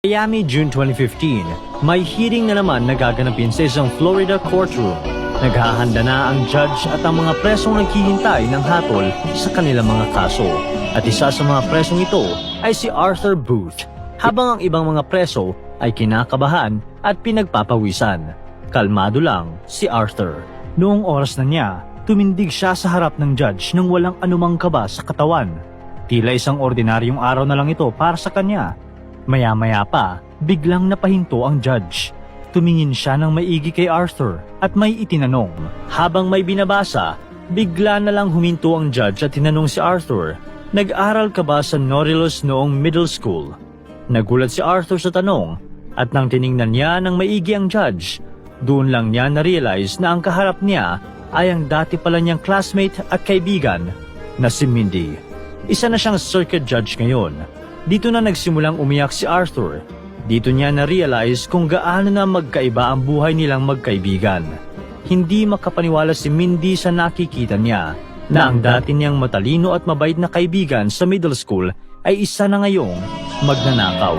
Miami, June 2015, may hearing na naman na gaganapin sa isang Florida courtroom. Naghahanda na ang judge at ang mga presong naghihintay ng hatol sa kanilang mga kaso. At isa sa mga presong ito ay si Arthur Booth, habang ang ibang mga preso ay kinakabahan at pinagpapawisan. Kalmado lang si Arthur. Noong oras na niya, tumindig siya sa harap ng judge nang walang anumang kaba sa katawan. Tila isang ordinaryong araw na lang ito para sa kanya. Maya-maya pa, biglang napahinto ang judge. Tumingin siya ng maigi kay Arthur at may itinanong. Habang may binabasa, bigla na lang huminto ang judge at tinanong si Arthur, "Nag-aral ka ba sa Nautilus noong middle school?" Nagulat si Arthur sa tanong at nang tiningnan niya ng maigi ang judge, doon lang niya na-realize na ang kaharap niya ay ang dati pala niyang classmate at kaibigan na si Mindy. Isa na siyang circuit judge ngayon. Dito na nagsimulang umiyak si Arthur. Dito niya na-realize kung gaano na magkaiba ang buhay nilang magkaibigan. Hindi makapaniwala si Mindy sa nakikita niya na ang dati niyang matalino at mabait na kaibigan sa middle school ay isa na ngayong magnanakaw.